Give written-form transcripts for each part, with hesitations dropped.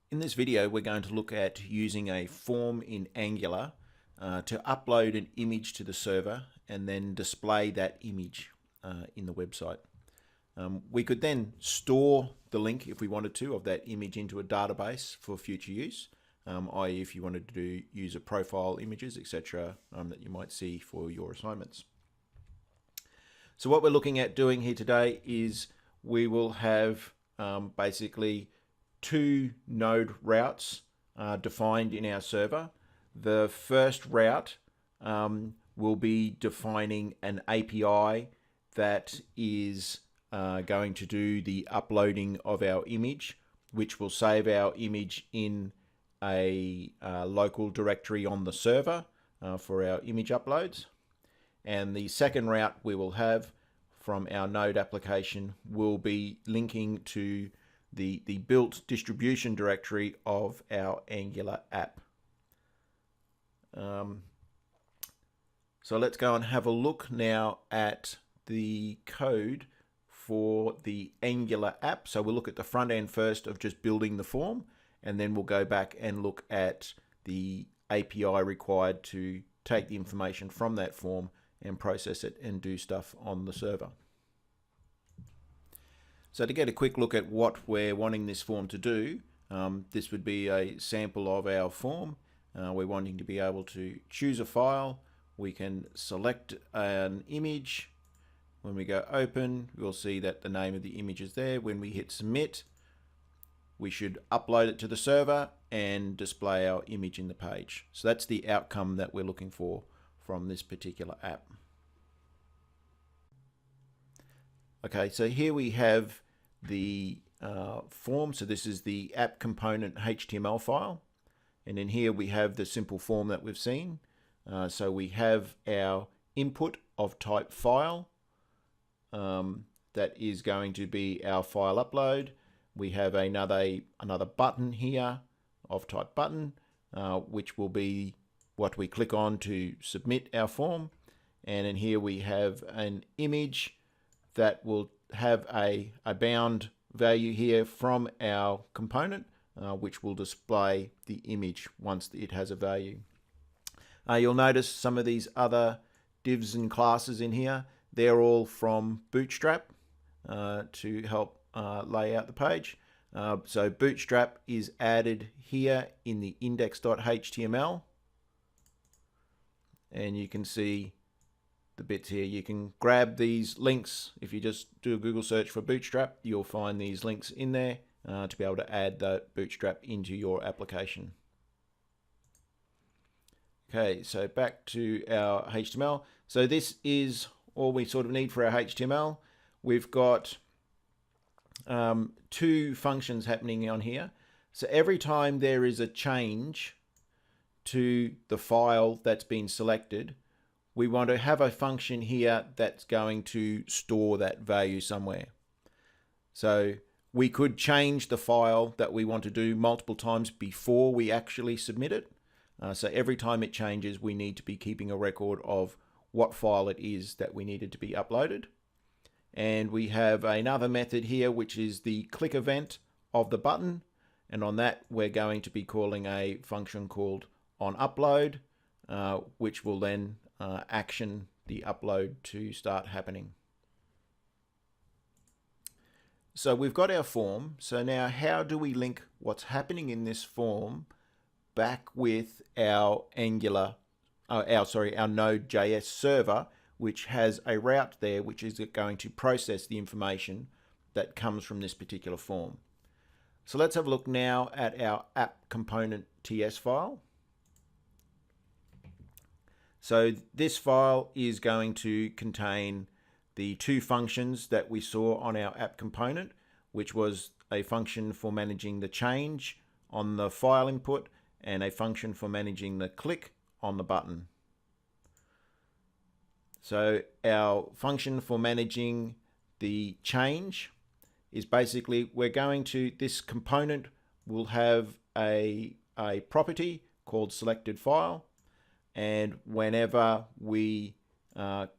In this video, we're going to look at using a form in Angular to upload an image to the server and then display that image in the website. We could then store the link, if we wanted to, of that image into a database for future use, i.e. if you wanted to use a profile images, etc., that you might see for your assignments. So what we're looking at doing here today is we will have basically two node routes defined in our server. The first route will be defining an API that is going to do the uploading of our image, which will save our image in a local directory on the server for our image uploads. And the second route we will have from our node application will be linking to the built distribution directory of our Angular app. So let's go and have a look now at the code for the Angular app. So we'll look at the front end first of just building the form, and then we'll go back and look at the API required to take the information from that form and process it and do stuff on the server. So to get a quick look at what we're wanting this form to do, this would be a sample of our form. We're wanting to be able to choose a file. We can select an image. When we go open, we'll see that the name of the image is there. When we hit submit, we should upload it to the server and display our image in the page. So that's the outcome that we're looking for from this particular app. Okay, so here we have the form. So this is the app component HTML file. And in here we have the simple form that we've seen. So we have our input of type file. That is going to be our file upload. We have another button here of type button, which will be what we click on to submit our form. And in here we have an image that will have a bound value here from our component, which will display the image once it has a value. You'll notice some of these other divs and classes in here. They're all from Bootstrap to help lay out the page. So Bootstrap is added here in the index.html. And you can see the bits here. You can grab these links. If you just do a Google search for Bootstrap, you'll find these links in there to be able to add the Bootstrap into your application. Okay, so back to our HTML. So this is all we sort of need for our HTML. We've got two functions happening on here. So every time there is a change to the file that's been selected, we want to have a function here that's going to store that value somewhere. So we could change the file that we want to do multiple times before we actually submit it. So every time it changes, we need to be keeping a record of what file it is that we needed to be uploaded. And we have another method here, which is the click event of the button. And on that, we're going to be calling a function called onUpload, which will then action the upload to start happening. So we've got our form. So now how do we link what's happening in this form back with our Angular, our Node.js server, which has a route there which is going to process the information that comes from this particular form. So let's have a look now at our app component TS file. So this file is going to contain the two functions that we saw on our app component, which was a function for managing the change on the file input and a function for managing the click on the button. So our function for managing the change is basically this component will have a property called selected file, and whenever we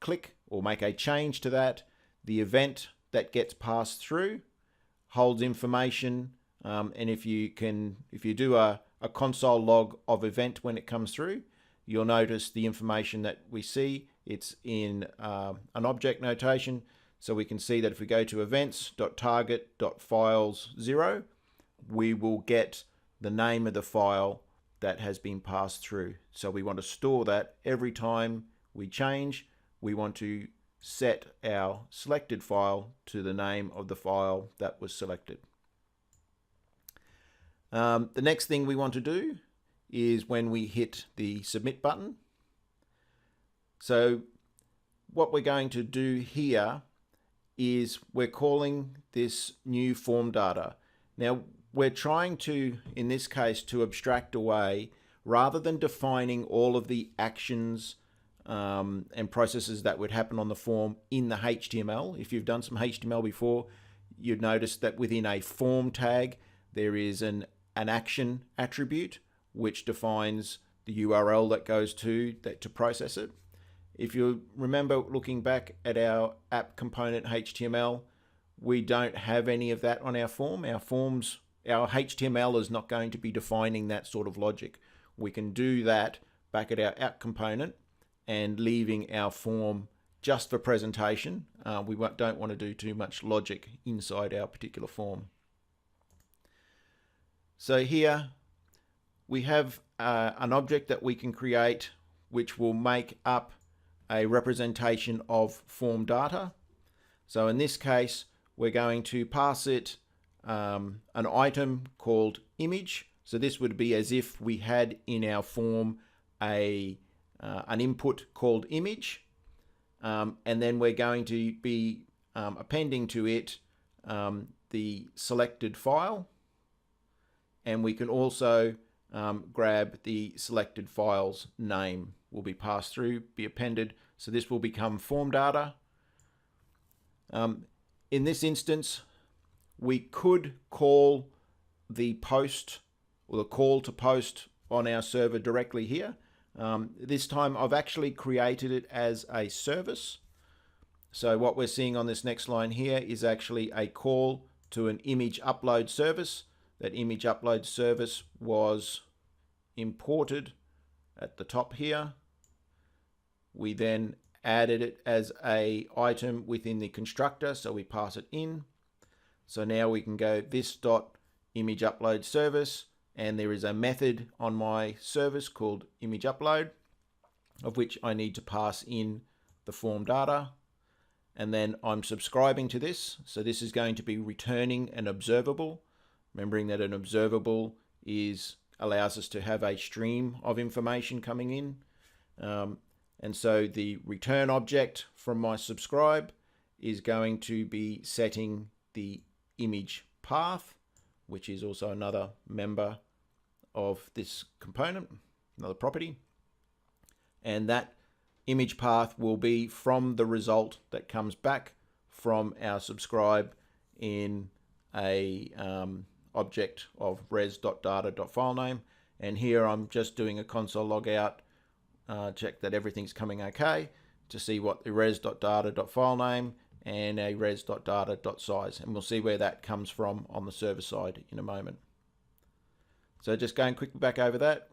click or make a change to that, the event that gets passed through holds information And if you do a console log of event when it comes through, you'll notice the information that we see. It's in an object notation. So we can see that if we go to events.target.files0, we will get the name of the file that has been passed through. So we want to store that every time we change. We want to set our selected file to the name of the file that was selected. The next thing we want to do is when we hit the submit button. So what we're going to do here is we're calling this new form data. Now we're trying to, in this case, to abstract away, rather than defining all of the actions and processes that would happen on the form in the HTML. If you've done some HTML before, you'd notice that within a form tag, there is an action attribute which defines the URL that goes to process it. If you remember looking back at our app component HTML, we don't have any of that on our form. Our HTML is not going to be defining that sort of logic. We can do that back at our app component and leaving our form just for presentation. We don't want to do too much logic inside our particular form. So here we have an object that we can create which will make up a representation of form data. So in this case, we're going to pass it an item called image. So this would be as if we had in our form an input called image, and then we're going to be appending to it the selected file, and we can also grab the selected file's name will be passed through, be appended. So this will become form data. In this instance, we could call the post or the call to post on our server directly here. This time I've actually created it as a service. So what we're seeing on this next line here is actually a call to an image upload service. That image upload service was imported at the top here. We then added it as an item within the constructor, so we pass it in. So now we can go this dot image upload service, and there is a method on my service called image upload, of which I need to pass in the form data. And then I'm subscribing to this. So this is going to be returning an observable. Remembering that an observable allows us to have a stream of information coming in. And so the return object from my subscribe is going to be setting the image path, which is also another member of this component, another property. And that image path will be from the result that comes back from our subscribe in a object of res.data.filename. And here I'm just doing a console log out, check that everything's coming okay, to see what the res.data.filename and a res.data.size, and we'll see where that comes from on the server side in a moment. So just going quickly back over that,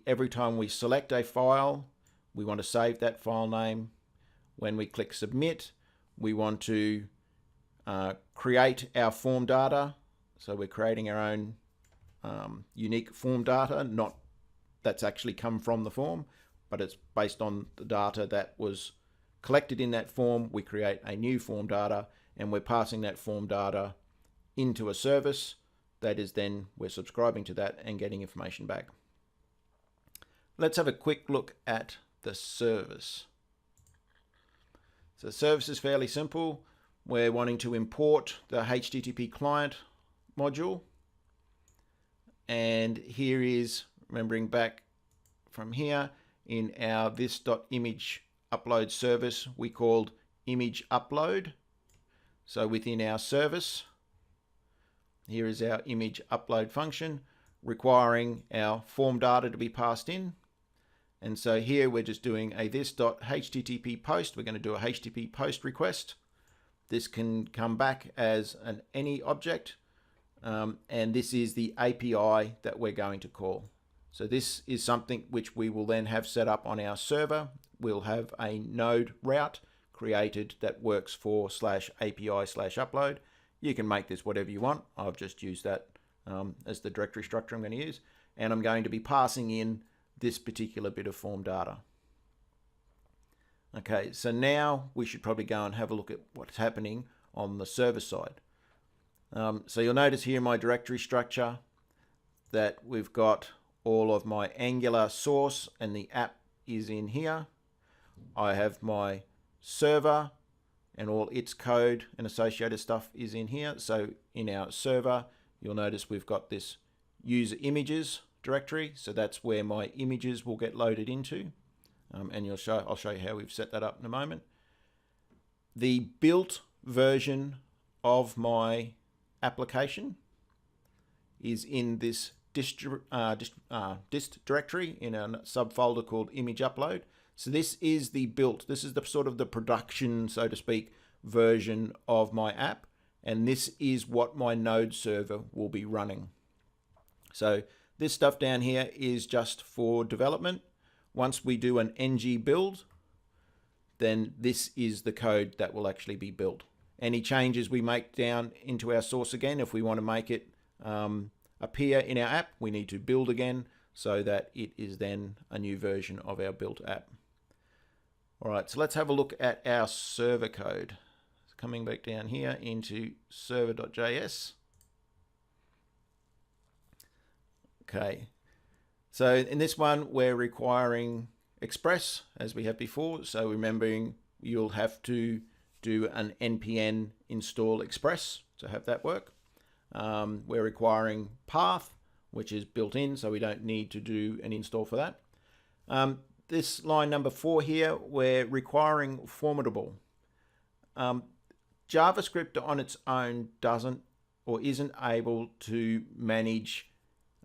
every time we select a file, we want to save that file name. When we click submit, we want to create our form data. So we're creating our own unique form data, not that's actually come from the form, but it's based on the data that was collected in that form. We create a new form data, and we're passing that form data into a service. That is then we're subscribing to that and getting information back. Let's have a quick look at the service. So the service is fairly simple. We're wanting to import the HTTP client module. And here is, remembering back from here, in our this.image upload service, we called image upload. So within our service, here is our image upload function requiring our form data to be passed in. And so here we're just doing a this.http post. We're going to do a HTTP post request. This can come back as any object. and this is the API that we're going to call. So this is something which we will then have set up on our server. We'll have a node route created that works for /API/upload. You can make this whatever you want. I've just used that as the directory structure I'm going to use. And I'm going to be passing in this particular bit of form data. Okay, so now we should probably go and have a look at what's happening on the server side. So you'll notice here in my directory structure that we've got all of my Angular source and the app is in here. I have my server and all its code and associated stuff is in here. So in our server, you'll notice we've got this user images directory. So that's where my images will get loaded into. And I'll show you how we've set that up in a moment. The built version of my application is in this dist directory in a subfolder called imageupload. So this is the built, this is the sort of the production, so to speak, version of my app. And this is what my node server will be running. So this stuff down here is just for development. Once we do an ng build, then this is the code that will actually be built. Any changes we make down into our source again, if we want to make it appear in our app, we need to build again so that it is then a new version of our built app. All right, so let's have a look at our server code. Coming back down here into server.js. Okay, so in this one, we're requiring Express as we have before. So remembering you'll have to do an npm install Express to have that work. We're requiring path, which is built in, so we don't need to do an install for that. This line number 4 here, we're requiring Formidable. JavaScript on its own doesn't or isn't able to manage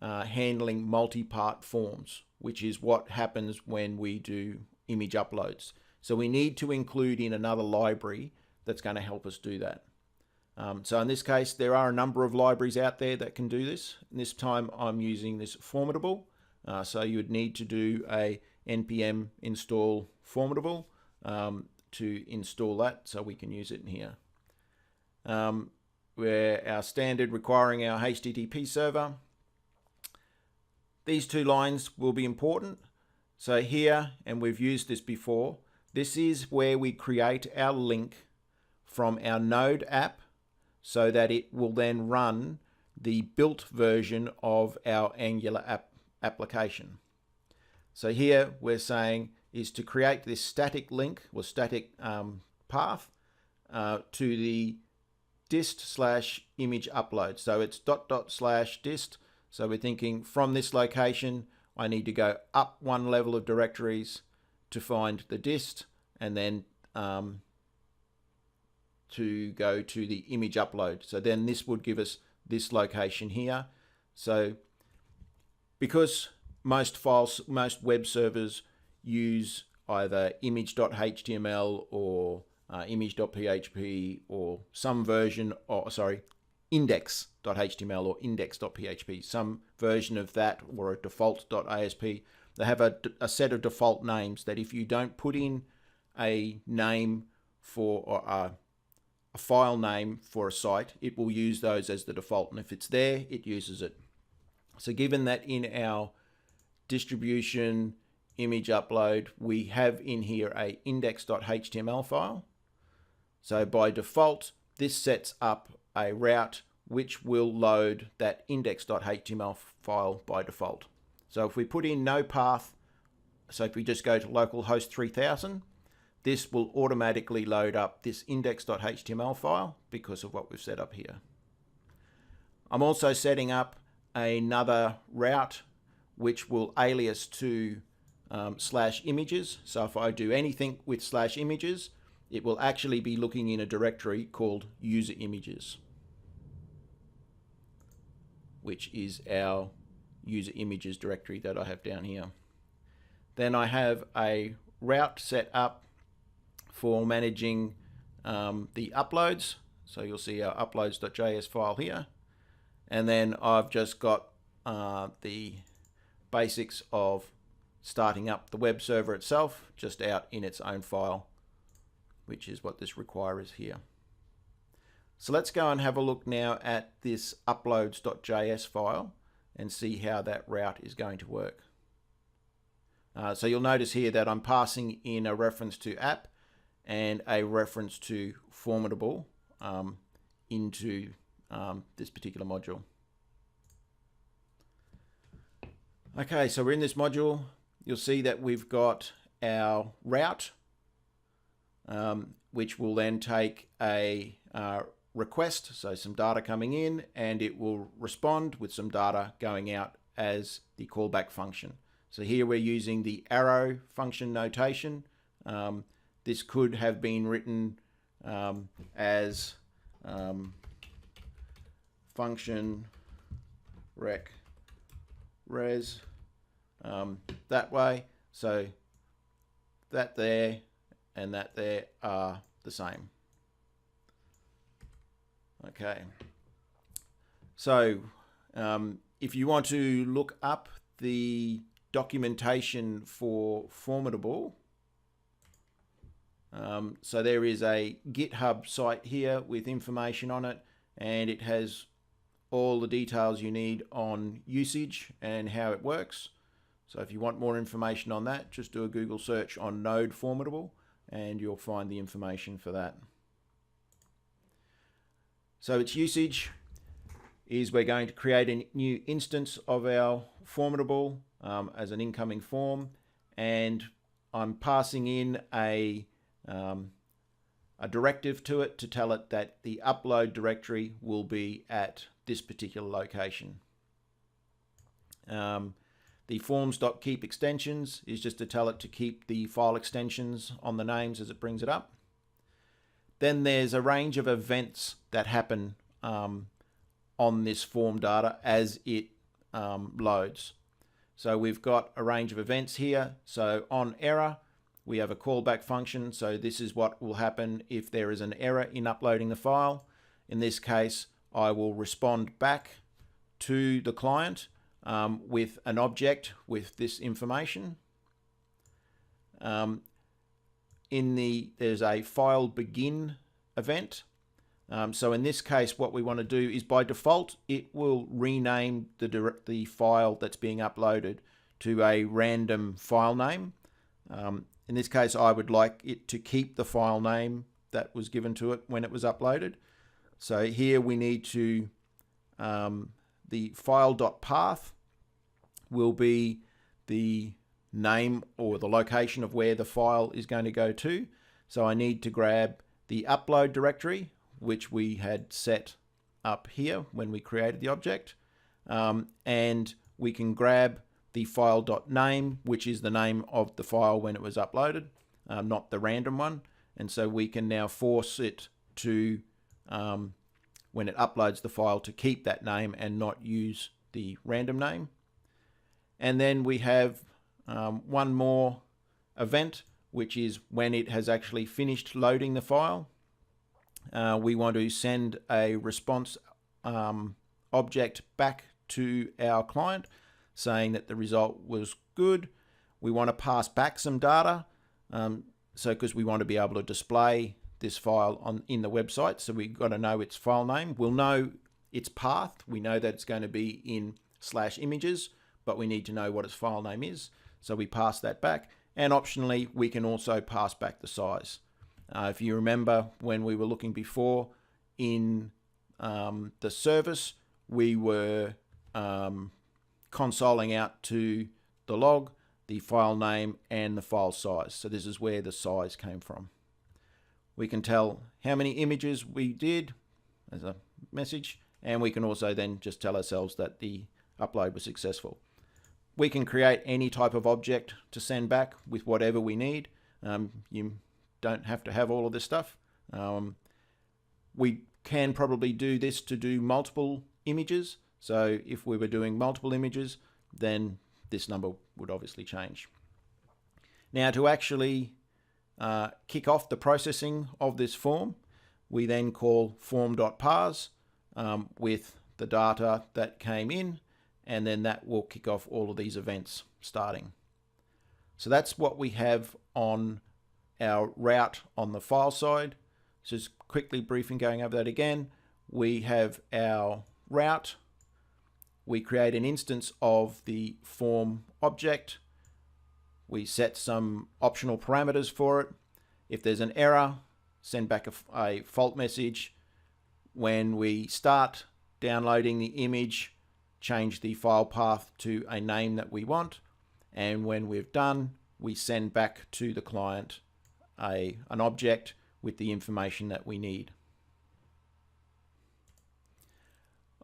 handling multi-part forms, which is what happens when we do image uploads. So we need to include in another library that's going to help us do that. So in this case, there are a number of libraries out there that can do this. And this time I'm using this Formidable. So you would need to do a npm install Formidable to install that so we can use it in here. Where our standard requiring our HTTP server. These two lines will be important. So here, and we've used this before, this is where we create our link from our Node app so that it will then run the built version of our Angular application. So here we're saying is to create this static link or static path to the dist/image upload. So it's /dist. So we're thinking from this location, I need to go up one level of directories to find the dist, and then to go to the image upload. So then this would give us this location here. So because most web servers use either image.html or image.php or some version, or sorry, index.html or index.php, some version of that, or a default.asp. They have a set of default names that if you don't put in a name for, or a file name for a site, it will use those as the default. And if it's there, it uses it. So given that in our distribution image upload, we have in here a index.html file. So by default, this sets up a route which will load that index.html file by default. So if we put in no path, so if we just go to localhost 3000, this will automatically load up this index.html file because of what we've set up here. I'm also setting up another route which will alias to /images. So if I do anything with /images, it will actually be looking in a directory called user images, which is our user images directory that I have down here. Then I have a route set up for managing the uploads. So you'll see our uploads.js file here. And then I've just got the basics of starting up the web server itself just out in its own file, which is what this requires here. So let's go and have a look now at this uploads.js file and see how that route is going to work. So you'll notice here that I'm passing in a reference to app and a reference to Formidable into this particular module. Okay, so we're in this module. You'll see that we've got our route, which will then take a request, so some data coming in, and it will respond with some data going out as the callback function. So here we're using the arrow function notation. This could have been written as function rec res that way. So that there and that there are the same. Okay. So if you want to look up the documentation for Formidable, so there is a GitHub site here with information on it, and it has all the details you need on usage and how it works. So if you want more information on that, just do a Google search on Node Formidable and you'll find the information for that. So its usage is we're going to create a new instance of our Formidable as an incoming form, and I'm passing in a directive to it to tell it that the upload directory will be at this particular location. The forms.keep extensions is just to tell it to keep the file extensions on the names as it brings it up. Then there's a range of events that happen on this form data as it loads. So we've got a range of events here. So on error, we have a callback function. So this is what will happen if there is an error in uploading the file. In this case, I will respond back to the client with an object with this information. There's a file begin event. So in this case, what we want to do is by default, it will rename the file that's being uploaded to a random file name. In this case, I would like it to keep the file name that was given to it when it was uploaded. So here we need to, the file.path will be the name or the location of where the file is going to go to. So I need to grab the upload directory, which we had set up here when we created the object. And we can grab the file.name, which is the name of the file when it was uploaded, not the random one. And so we can now force it to, when it uploads the file, to keep that name and not use the random name. And then we have one more event, which is when it has actually finished loading the file. We want to send a response object back to our client saying that the result was good. We want to pass back some data, because we want to be able to display this file in the website. So we've got to know its file name. We'll know its path. We know that it's going to be in /images, but we need to know what its file name is. So we pass that back. And optionally, we can also pass back the size. If you remember when we were looking before in the service, we were consoling out to the log, the file name, and the file size. So this is where the size came from. We can tell how many images we did as a message, and we can also then just tell ourselves that the upload was successful. We can create any type of object to send back with whatever we need. You don't have to have all of this stuff. We can probably do this to do multiple images. So if we were doing multiple images, then this number would obviously change. Now to actually kick off the processing of this form, we then call form.parse with the data that came in, and then that will kick off all of these events starting. So that's what we have on our route on the file side. So just quickly briefing going over that again. We have our route. We create an instance of the form object. We set some optional parameters for it. If there's an error, send back a fault message. When we start downloading the image, change the file path to a name that we want. And when we've done, we send back to the client an object with the information that we need.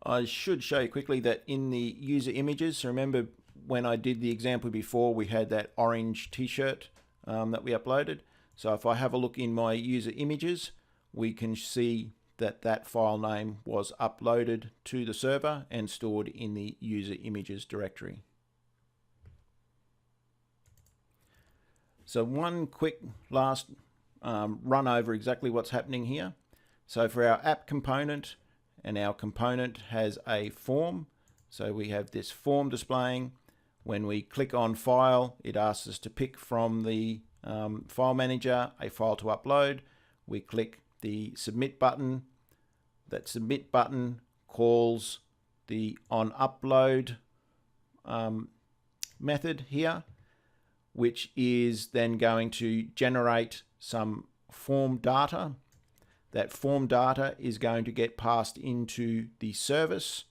I should show you quickly that in the user images, so remember when I did the example before, we had that orange t-shirt that we uploaded. So if I have a look in my user images, we can see that that file name was uploaded to the server and stored in the user images directory. So one quick last run over exactly what's happening here. So for our app component, and our component has a form. So we have this form displaying. When we click on file, it asks us to pick from the file manager a file to upload. We click the submit button. That submit button calls the on upload method here, which is then going to generate some form data. That form data is going to get passed into the service.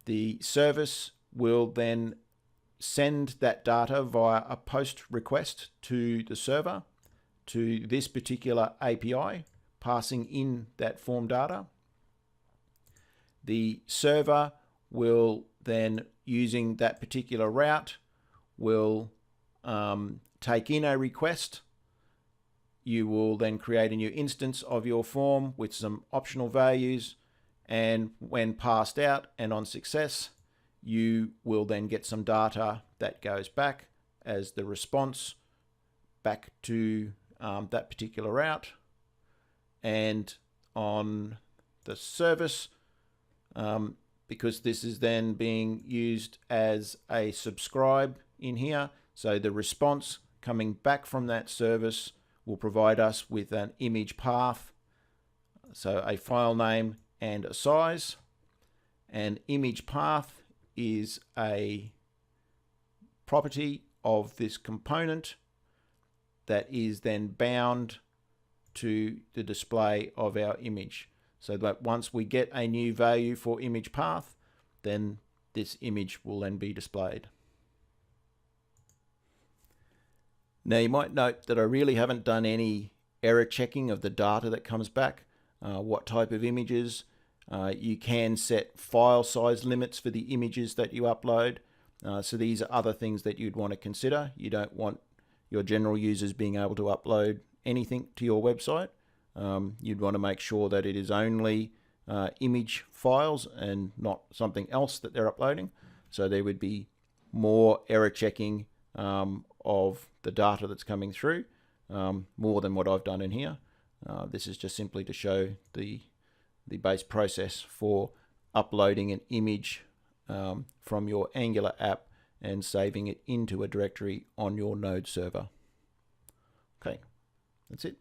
The service will then send that data via a post request to the server, to this particular API, passing in that form data. The server will then, using that particular route, will take in a request. You will then create a new instance of your form with some optional values, and when passed out and on success, you will then get some data that goes back as the response back to that particular route. And on the service, because this is then being used as a subscribe in here, so the response coming back from that service will provide us with an image path, so a file name and a size. And image path is a property of this component that is then bound to the display of our image, so that once we get a new value for image path, then this image will then be displayed. Now you might note that I really haven't done any error checking of the data that comes back, what type of images. You can set file size limits for the images that you upload. So these are other things that you'd want to consider. You don't want your general users being able to upload anything to your website. You'd want to make sure that it is only image files and not something else that they're uploading. So there would be more error checking of the data that's coming through, more than what I've done in here. This is just simply to show the base process for uploading an image from your Angular app and saving it into a directory on your Node server. Okay, that's it.